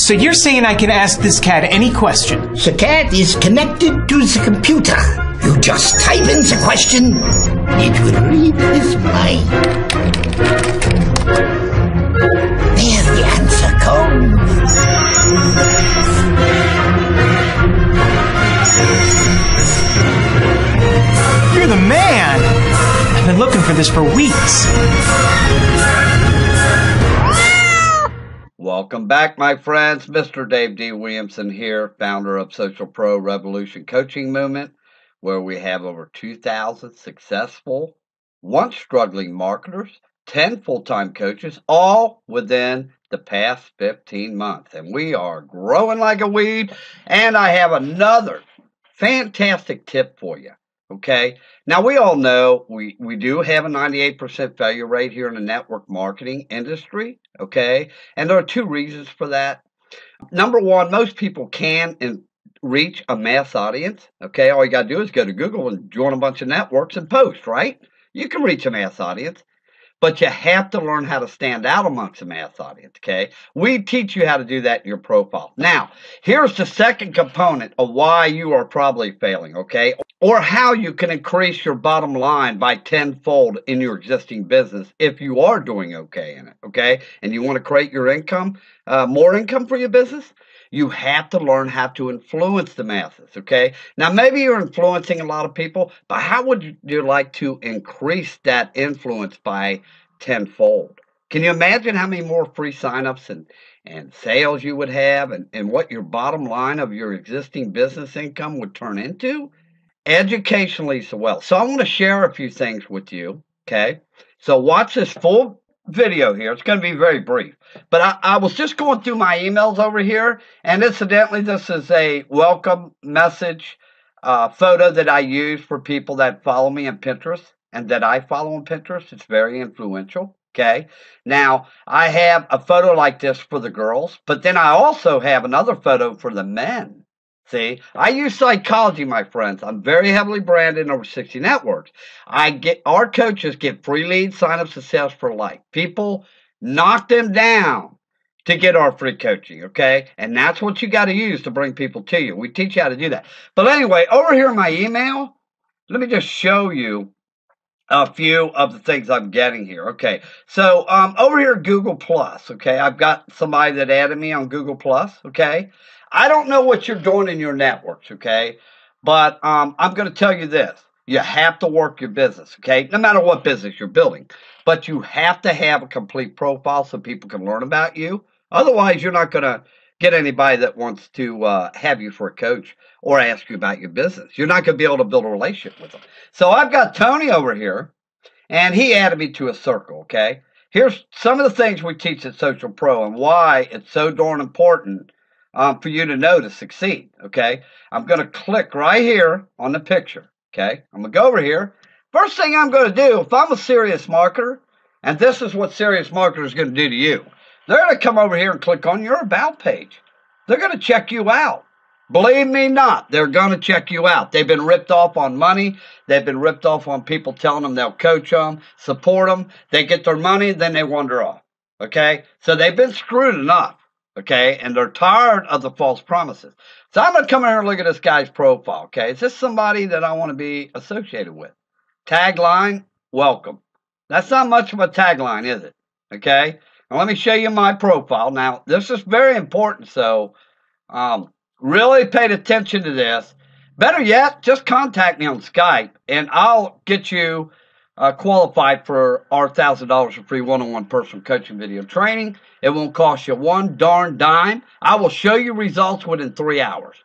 So you're saying I can ask this cat any question? The cat is connected to the computer. You just type in the question, it will read his mind. There the answer comes. You're the man! I've been looking for this for weeks. Welcome back, my friends. Mr. Dave D. Williamson here, founder of Social Pro Revolution Coaching Movement, where we have over 2,000 successful, once struggling marketers, 10 full-time coaches, all within the past 15 months. And we are growing like a weed. And I have another fantastic tip for you. Okay. Now, we all know we do have a 98% failure rate here in the network marketing industry. Okay. And there are two reasons for that. Number one, most people can reach a mass audience. Okay. All you got to do is go to Google and join a bunch of networks and post, right? You can reach a mass audience. But you have to learn how to stand out amongst the mass audience, okay? We teach you how to do that in your profile. Now, here's the second component of why you are probably failing, okay? Or how you can increase your bottom line by tenfold in your existing business if you are doing okay in it, okay? And you want to create your income, more income for your business. You have to learn how to influence the masses, okay? Now, maybe you're influencing a lot of people, but how would you like to increase that influence by tenfold? Can you imagine how many more free signups and sales you would have and what your bottom line of your existing business income would turn into? Educationally so well. So I want to share a few things with you, okay? So watch this full video here. It's going to be very brief. But I was just going through my emails over here, and incidentally, this is a welcome message photo that I use for people that follow me on Pinterest and that I follow on Pinterest. It's very influential. Okay. Now, I have a photo like this for the girls, but then I also have another photo for the men. See, I use psychology, my friends. I'm very heavily branded in over 60 networks. Our coaches get free leads, signups, and sales for life. People knock them down to get our free coaching, okay? And that's what you got to use to bring people to you. We teach you how to do that. But anyway, over here in my email, let me just show you a few of the things I'm getting here. Okay, so over here, Google Plus, okay? I've got somebody that added me on Google Plus, okay? I don't know what you're doing in your networks, okay? But I'm going to tell you this. You have to work your business, okay? No matter what business you're building. But you have to have a complete profile so people can learn about you. Otherwise, you're not going to get anybody that wants to have you for a coach or ask you about your business. You're not going to be able to build a relationship with them. So I've got Tony over here, and he added me to a circle, okay? Here's some of the things we teach at Social Pro and why it's so darn important for you to know to succeed, okay? I'm going to click right here on the picture, okay? I'm going to go over here. First thing I'm going to do, if I'm a serious marketer, and this is what serious marketers are going to do to you, they're going to come over here and click on your About page. They're going to check you out. Believe me not, they're going to check you out. They've been ripped off on money. They've been ripped off on people telling them they'll coach them, support them. They get their money, then they wander off, okay? So they've been screwed enough. Okay, and they're tired of the false promises. So I'm going to come here and look at this guy's profile, okay? Is this somebody that I want to be associated with? Tagline, welcome. That's not much of a tagline, is it? Okay, now let me show you my profile. Now, this is very important, so really pay attention to this. Better yet, just contact me on Skype, and I'll get you qualified for our $1,000 of free one-on-one personal coaching video training. It won't cost you one darn dime. I will show you results within 3 hours.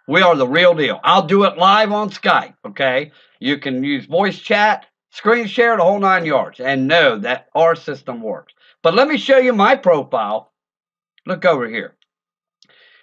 We are the real deal. I'll do it live on Skype, okay? You can use voice chat, screen share, the whole 9 yards, and know that our system works. But let me show you my profile. Look over here.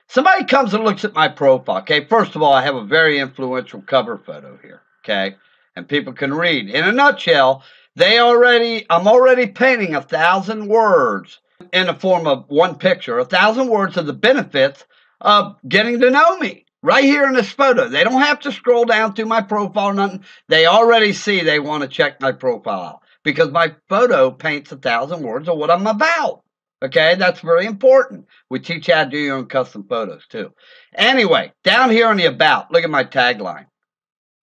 Somebody comes and looks at my profile, okay? First of all, I have a very influential cover photo here, okay? And people can read. In a nutshell, I'm already painting 1,000 words in the form of one picture, 1,000 words of the benefits of getting to know me right here in this photo. They don't have to scroll down through my profile or nothing. They already see they want to check my profile out because my photo paints 1,000 words of what I'm about. Okay, that's very important. We teach you how to do your own custom photos too. Anyway, down here on the about, look at my tagline.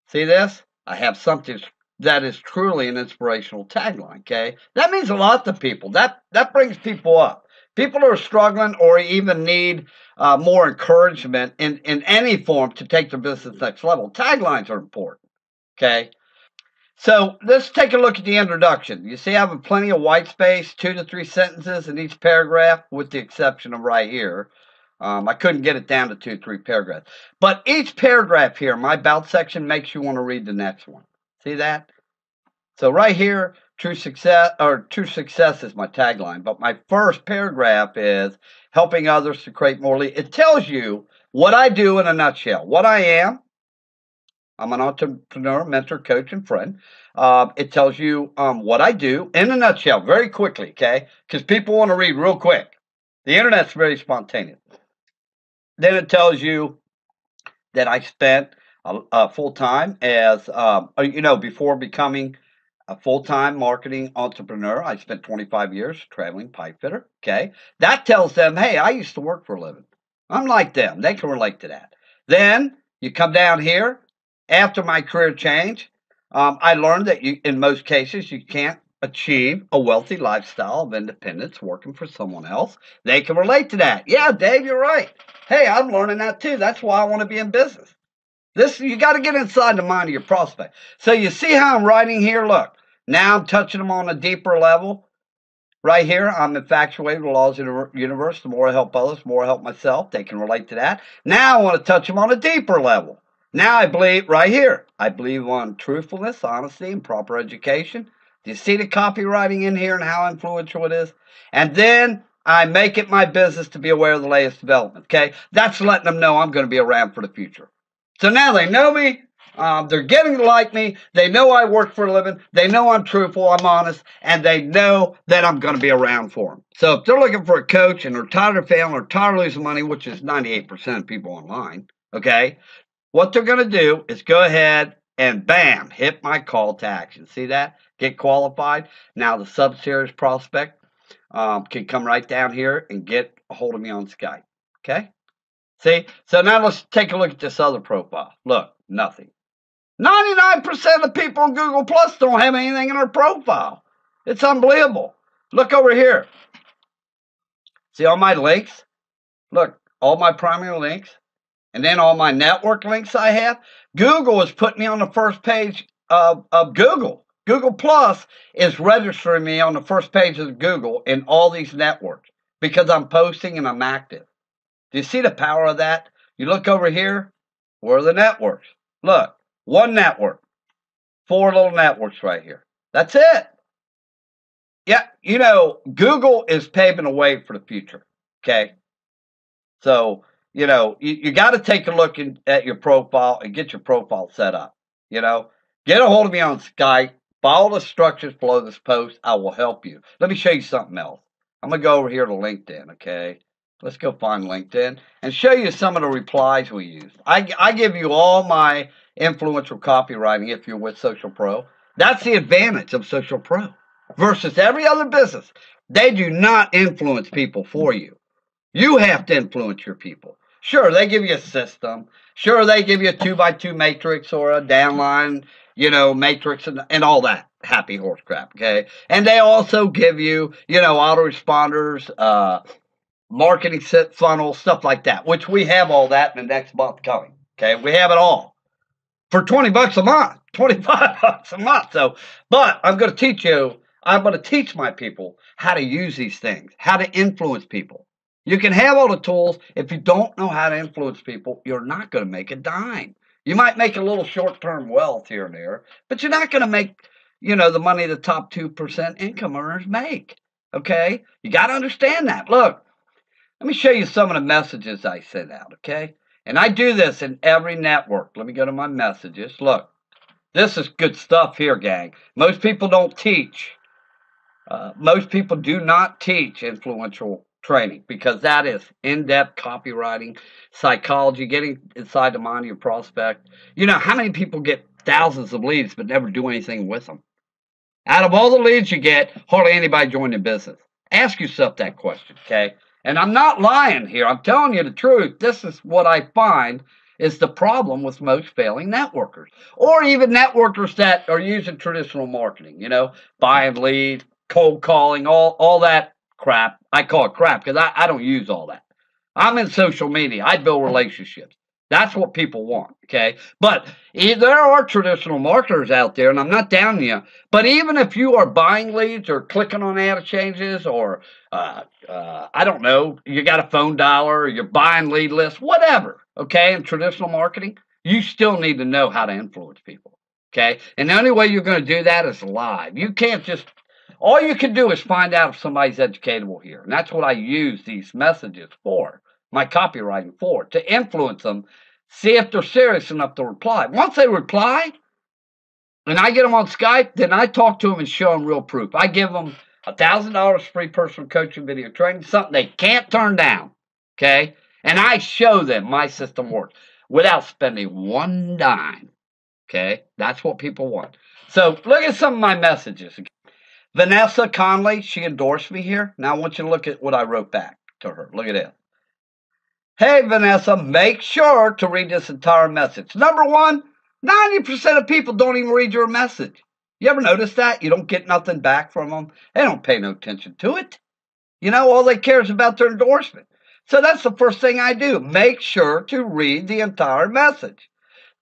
See this? I have something that is truly an inspirational tagline. Okay, that means a lot to people. That brings people up. People who are struggling or even need more encouragement in any form to take their business next level. Taglines are important. Okay, so let's take a look at the introduction. You see I have plenty of white space, 2 to 3 sentences in each paragraph, with the exception of right here. I couldn't get it down to 2 3 paragraphs. But each paragraph here, my about section, makes you want to read the next one. See that? So right here, true success is my tagline. But my first paragraph is helping others to create more leads. It tells you what I do in a nutshell. What I am. I'm an entrepreneur, mentor, coach, and friend. It tells you what I do in a nutshell, very quickly, okay? Because people want to read real quick. The internet's very spontaneous. Then it tells you that I spent full time as, before becoming a full-time marketing entrepreneur, I spent 25 years traveling pipe fitter, okay? That tells them, hey, I used to work for a living. I'm like them. They can relate to that. Then you come down here. After my career change, I learned that in most cases, you can't achieve a wealthy lifestyle of independence working for someone else. They can relate to that. Yeah, Dave, you're right. Hey, I'm learning that too. That's why I want to be in business. You got to get inside the mind of your prospect. So you see how I'm writing here? Look, now I'm touching them on a deeper level. Right here, I'm infatuated with the laws of the universe. The more I help others, the more I help myself. They can relate to that. Now I want to touch them on a deeper level. Now I believe, right here, I believe on truthfulness, honesty, and proper education. Do you see the copywriting in here and how influential it is? And then I make it my business to be aware of the latest development, okay? That's letting them know I'm going to be around for the future. So now they know me. They're getting to like me. They know I work for a living. They know I'm truthful, I'm honest, and they know that I'm going to be around for them. So if they're looking for a coach and they're tired of failing or tired of losing money, which is 98% of people online, okay, what they're going to do is go ahead and bam, hit my call to action. See that? Get qualified. Now the sub-series prospect can come right down here and get a hold of me on Skype. Okay? See? So now let's take a look at this other profile. Look, nothing. 99% of people on Google Plus don't have anything in their profile. It's unbelievable. Look over here. See all my links? Look, all my primary links. And then all my network links I have. Google has put me on the first page of Google. Google Plus is registering me on the first page of Google in all these networks because I'm posting and I'm active. Do you see the power of that? You look over here. Where are the networks? Look, one network. 4 little networks right here. That's it. Yeah, Google is paving the way for the future. Okay? So, you got to take a look at your profile and get your profile set up. Get a hold of me on Skype. Follow the instructions below this post. I will help you. Let me show you something else. I'm going to go over here to LinkedIn, okay? Let's go find LinkedIn and show you some of the replies we use. I give you all my influential copywriting if you're with Social Pro. That's the advantage of Social Pro versus every other business. They do not influence people for you. You have to influence your people. Sure, they give you a system. Sure, they give you a 2x2 matrix or a downline, matrix and all that happy horse crap, okay? And they also give you, autoresponders, marketing funnels, stuff like that, which we have all that in the next month coming, okay? We have it all for $20 a month, $25 a month. So, but I'm going to teach my people how to use these things, how to influence people. You can have all the tools. If you don't know how to influence people, you're not going to make a dime. You might make a little short-term wealth here and there, but you're not going to make, the money the top 2% income earners make. Okay? You got to understand that. Look, let me show you some of the messages I send out, okay? And I do this in every network. Let me go to my messages. Look, this is good stuff here, gang. Most people don't teach. Most people do not teach influential training because that is in-depth copywriting, psychology, getting inside the mind of your prospect. How many people get thousands of leads but never do anything with them? Out of all the leads you get, hardly anybody join the business. Ask yourself that question, okay? And I'm not lying here. I'm telling you the truth. This is what I find is the problem with most failing networkers, or even networkers that are using traditional marketing, buying leads, cold calling, all that crap. I call it crap because I don't use all that. I'm in social media. I build relationships. That's what people want, okay? But there are traditional marketers out there, and I'm not down you, but even if you are buying leads or clicking on ad exchanges or, I don't know, you got a phone dialer or you're buying lead lists, whatever, okay, in traditional marketing, you still need to know how to influence people, okay? And the only way you're going to do that is live. You can't just, all you can do is find out if somebody's educatable here. And that's what I use these messages for, my copywriting for, to influence them, see if they're serious enough to reply. Once they reply, and I get them on Skype, then I talk to them and show them real proof. I give them $1,000 free personal coaching video training, something they can't turn down, okay? And I show them my system works without spending one dime, okay? That's what people want. So look at some of my messages. Vanessa Conley, she endorsed me here. Now I want you to look at what I wrote back to her. Look at it. Hey, Vanessa, make sure to read this entire message. Number one, 90% of people don't even read your message. You ever notice that? You don't get nothing back from them. They don't pay no attention to it. All they care is about their endorsement. So that's the first thing I do. Make sure to read the entire message.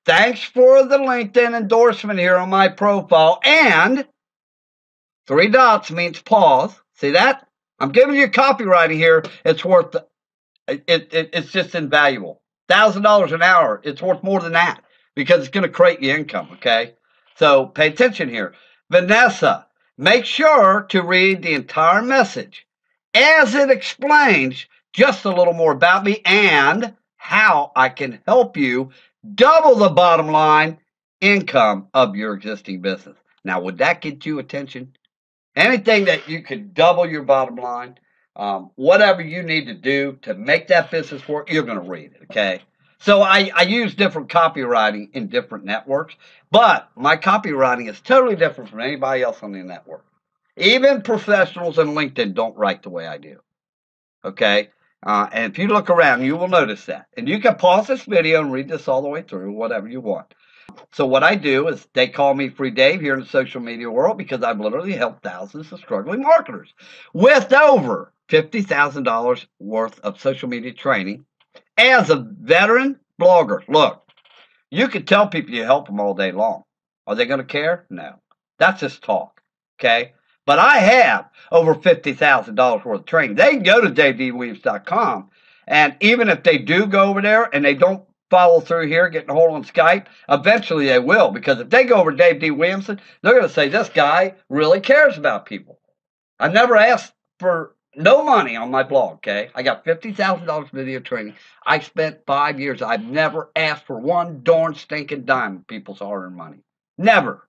Thanks for the LinkedIn endorsement here on my profile. And 3 dots means pause. See that? I'm giving you copywriting here. It's worth it's just invaluable. $1,000 an hour. It's worth more than that because it's going to create you income, okay? So pay attention here. Vanessa, make sure to read the entire message as it explains just a little more about me and how I can help you double the bottom line income of your existing business. Now, would that get you attention? Anything that you could double your bottom line, whatever you need to do to make that business work, you're going to read it, okay? So I use different copywriting in different networks, but my copywriting is totally different from anybody else on the network. Even professionals in LinkedIn don't write the way I do, okay? And if you look around, you will notice that. And you can pause this video and read this all the way through, whatever you want. So what I do is they call me Free Dave here in the social media world because I've literally helped thousands of struggling marketers with over $50,000 worth of social media training as a veteran blogger. Look, you can tell people you help them all day long. Are they going to care? No. That's just talk, okay? But I have over $50,000 worth of training. They can go to davedwilliams.com, and even if they do go over there and they don't follow through here, getting a hold on Skype, eventually they will, because if they go over to Dave D. Williamson, they're going to say, this guy really cares about people. I never asked for no money on my blog, okay? I got $50,000 video training. I spent 5 years. I've never asked for one darn stinking dime of people's hard-earned money. Never.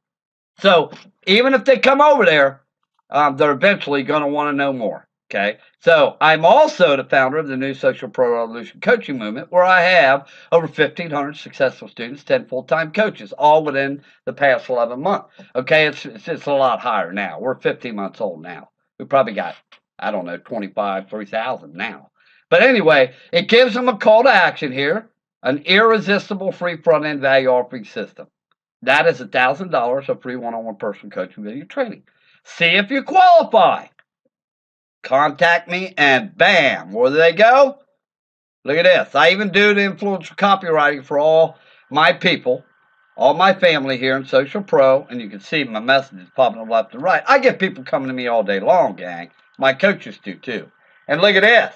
So even if they come over there, they're eventually going to want to know more. Okay, so I'm also the founder of the new Social Pro Revolution coaching movement, where I have over 1,500 successful students, 10 full-time coaches, all within the past 11 months. Okay, it's a lot higher now. We're 15 months old now. We probably got, I don't know, 3,000 now. But anyway, it gives them a call to action here, an irresistible free front-end value offering system. That is $1,000 of free one-on-one personal coaching video training. See if you qualify. Contact me, and bam, where do they go? Look at this. I even do the influencer copywriting for all my people, all my family here in Social Pro, and you can see my messages popping up left and right. I get people coming to me all day long, gang. My coaches do, too. And look at this.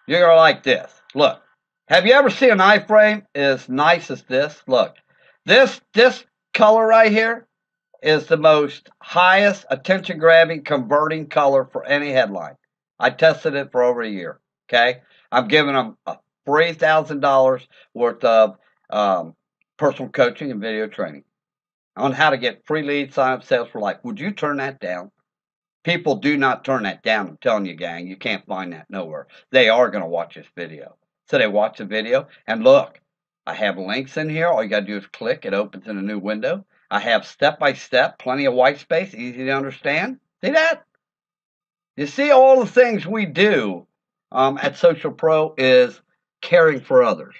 You're going to like this. Look. Have you ever seen an iframe as nice as this? Look. This color right here is the most highest attention-grabbing, converting color for any headline. I tested it for over a year, okay? I'm giving them a free $1,000 worth of personal coaching and video training on how to get free lead sign-up sales for life. Would you turn that down? People do not turn that down. I'm telling you, gang, you can't find that nowhere. They are going to watch this video. So they watch the video, and look, I have links in here. All you got to do is click. It opens in a new window. I have step-by-step, plenty of white space, easy to understand. See that? You see, all the things we do at Social Pro is caring for others.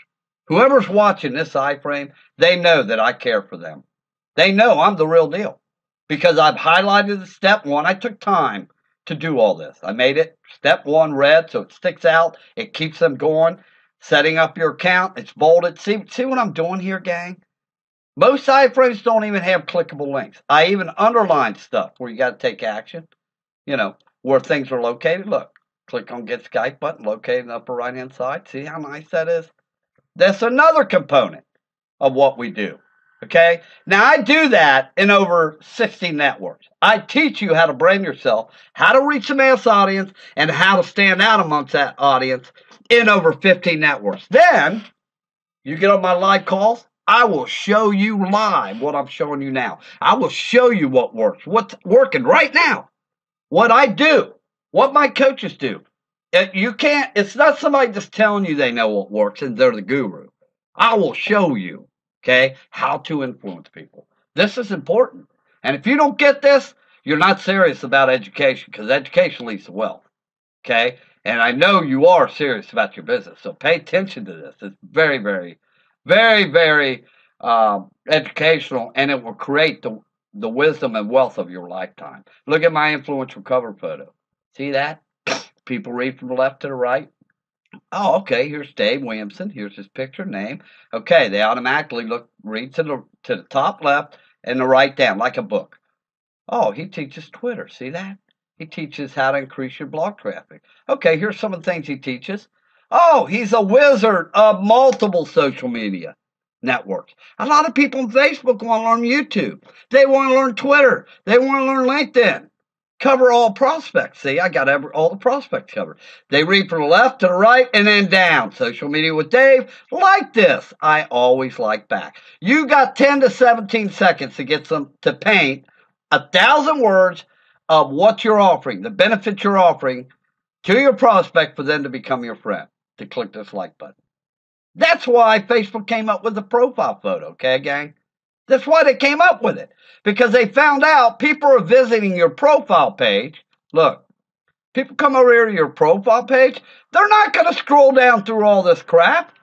Whoever's watching this iframe, they know that I care for them. They know I'm the real deal because I've highlighted the step one. I took time to do all this. I made it step one red so it sticks out. It keeps them going. Setting up your account, it's bolded. See what I'm doing here, gang? Most iframes don't even have clickable links. I even underline stuff where you got to take action, where things are located. Look, click on Get Skype button, located in the upper right-hand side. See how nice that is? That's another component of what we do. Okay? Now, I do that in over 60 networks. I teach you how to brand yourself, how to reach the mass audience, and how to stand out amongst that audience in over 50 networks. Then, you get on my live calls, I will show you live what I'm showing you now. I will show you what works, what's working right now, what I do, what my coaches do. It's not somebody just telling you they know what works and they're the guru. I will show you, okay, how to influence people. This is important. And if you don't get this, you're not serious about education because education leads to wealth, okay? And I know you are serious about your business, so pay attention to this. It's very, very, very, very educational, and it will create the wisdom and wealth of your lifetime. Look at my influential cover photo. See that? People read from the left to the right. Oh, okay, here's Dave Williamson. Here's his picture, name. Okay, they automatically read to the top left and the right down, like a book. Oh, he teaches Twitter. See that? He teaches how to increase your blog traffic. Okay, here's some of the things he teaches. Oh, he's a wizard of multiple social media networks. A lot of people on Facebook want to learn YouTube. They want to learn Twitter. They want to learn LinkedIn. Cover all prospects. See, I got all the prospects covered. They read from the left to the right and then down. Social media with Dave, like this. I always like back. You got 10 to 17 seconds to get to paint 1,000 words of what you're offering, the benefits you're offering to your prospect for them to become your friend, to click this like button. That's why Facebook came up with the profile photo, okay, gang? That's why they came up with it. Because they found out people are visiting your profile page. Look, people come over here to your profile page. They're not going to scroll down through all this crap.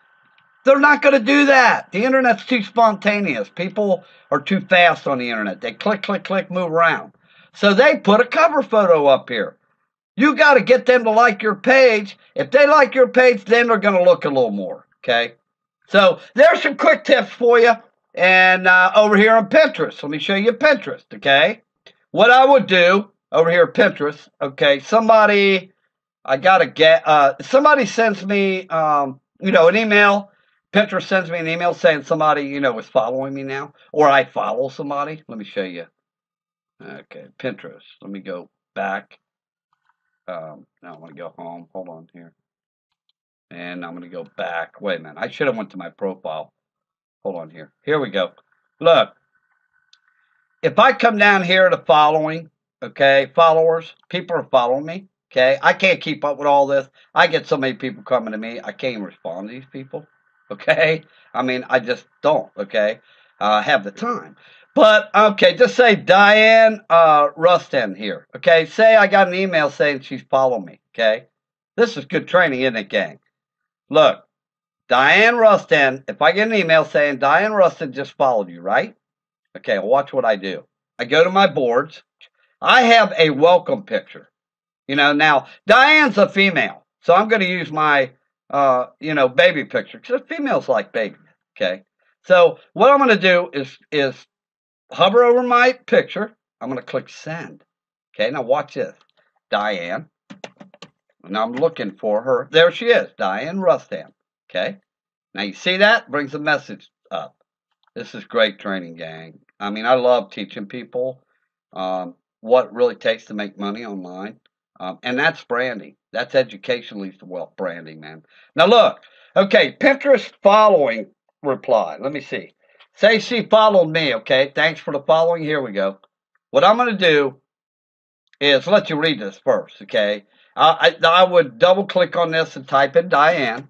They're not going to do that. The internet's too spontaneous. People are too fast on the internet. They click, click, click, move around. So they put a cover photo up here. You got to get them to like your page. If they like your page, then they're going to look a little more, okay? So there's some quick tips for you. And over here on Pinterest, let me show you Pinterest, okay? What I would do over here at Pinterest, okay, somebody sends me, an email. Pinterest sends me an email saying somebody, is following me now, or I follow somebody. Let me show you. Okay, Pinterest. Let me go back. Now I want to go home. Hold on here. And I'm going to go back. Wait a minute. I should have went to my profile. Hold on here. Here we go. Look, if I come down here to following, okay, followers, people are following me, okay? I can't keep up with all this. I get so many people coming to me, I can't even respond to these people, okay? I mean, I just don't, okay? Have the time. But, okay, just say Diane Rustin here, okay? Say I got an email saying she's following me, okay? This is good training, isn't it, gang? Look. Diane Rustin, if I get an email saying Diane Rustin just followed you, right? Okay, watch what I do. I go to my boards. I have a welcome picture. Now, Diane's a female, so I'm going to use my, baby picture because females like babies, okay? So what I'm going to do is hover over my picture. I'm going to click send. Okay, now watch this. Diane. And I'm looking for her. There she is, Diane Rustin. Okay, now you see that? Brings a message up. This is great training, gang. I mean, I love teaching people what it really takes to make money online. And that's branding. That's education leads to wealth branding, man. Now look, okay, Pinterest following reply. Let me see. Say she followed me, okay? Thanks for the following. Here we go. What I'm going to do is let you read this first, okay? I would double click on this and type in Diane.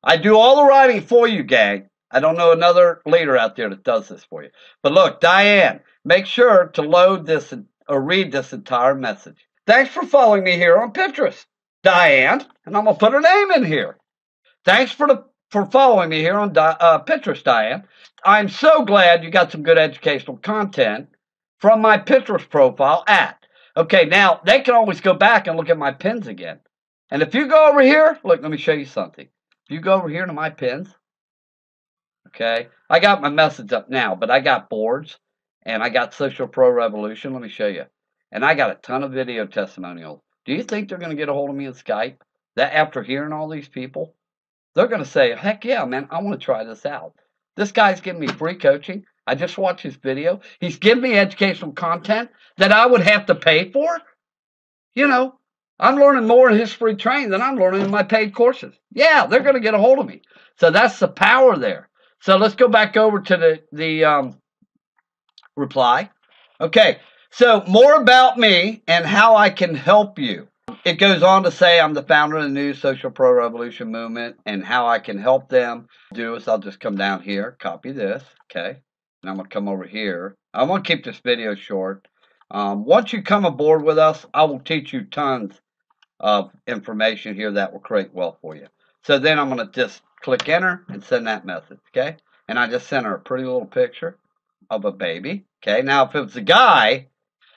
I do all the writing for you, gang. I don't know another leader out there that does this for you. But look, Diane, make sure to load this or read this entire message. Thanks for following me here on Pinterest, Diane, and I'm going to put her name in here. Thanks for following me here on Pinterest, Diane. I'm so glad you got some good educational content from my Pinterest profile at. Okay, now they can always go back and look at my pins again. And if you go over here, look, let me show you something. If you go over here to my pins, okay, I got my message up now, but I got boards and I got Social Pro Revolution. Let me show you. And I got a ton of video testimonials. Do you think they're going to get a hold of me in Skype? That after hearing all these people? They're going to say, heck yeah, man, I want to try this out. This guy's giving me free coaching. I just watched his video. He's giving me educational content that I would have to pay for. You know, I'm learning more in his free training than I'm learning in my paid courses. Yeah, they're going to get a hold of me. So that's the power there. So let's go back over to the reply. Okay, so more about me and how I can help you. It goes on to say I'm the founder of the new Social Pro Revolution movement and how I can help them do is I'll just come down here, copy this, okay, and I'm going to come over here. I want to keep this video short. Once you come aboard with us, I will teach you tons of information here that will create wealth for you. So then I'm going to just click enter and send that message, okay, and I just sent her a pretty little picture of a baby, okay. Now if it was a guy,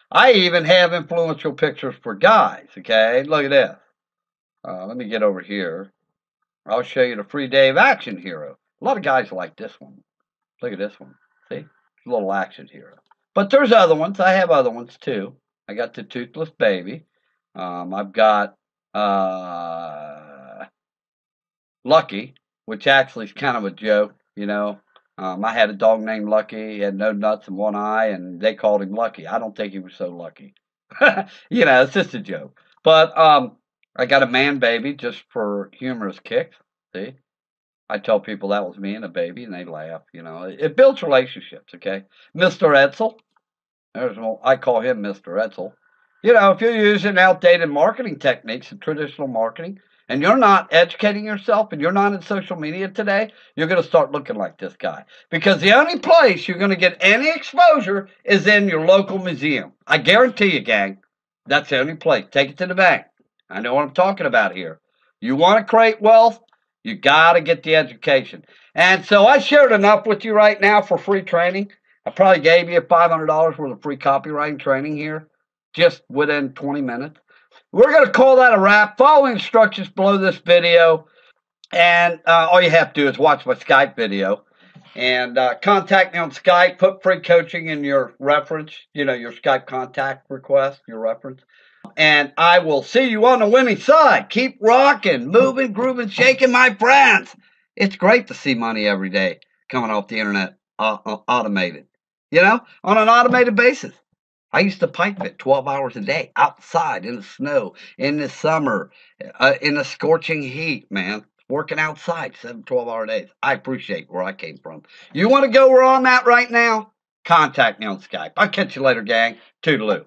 I even have influential pictures for guys, okay? Look at this. Let me get over here. I'll show you the free Dave Action Hero. A lot of guys like this one. Look at this one. See? It's a little action hero. But there's other ones. I have other ones too. I got the Toothless Baby. I've got Lucky, which actually is kind of a joke, you know. I had a dog named Lucky. He had no nuts and one eye, and they called him Lucky. I don't think he was so lucky. You know, it's just a joke. But I got a man baby just for humorous kicks. See? I tell people that was me and a baby, and they laugh. You know, it builds relationships, okay? Mr. Edsel. I call him Mr. Edsel. You know, if you're using outdated marketing techniques and traditional marketing, and you're not educating yourself and you're not in social media today, you're going to start looking like this guy. Because the only place you're going to get any exposure is in your local museum. I guarantee you, gang, that's the only place. Take it to the bank. I know what I'm talking about here. You want to create wealth, you got to get the education. And so I shared enough with you right now for free training. I probably gave you $500 worth of free copywriting training here just within 20 minutes. We're going to call that a wrap. Follow instructions below this video. And all you have to do is watch my Skype video. And contact me on Skype. Put free coaching in your reference. You know, your Skype contact request, your reference. And I will see you on the winning side. Keep rocking, moving, grooving, shaking, my friends. It's great to see money every day coming off the internet automated. You know, on an automated basis. I used to pipe it 12 hours a day outside in the snow, in the summer, in the scorching heat, man. Working outside 12-hour days. I appreciate where I came from. You want to go where I'm at right now? Contact me on Skype. I'll catch you later, gang. Toodaloo.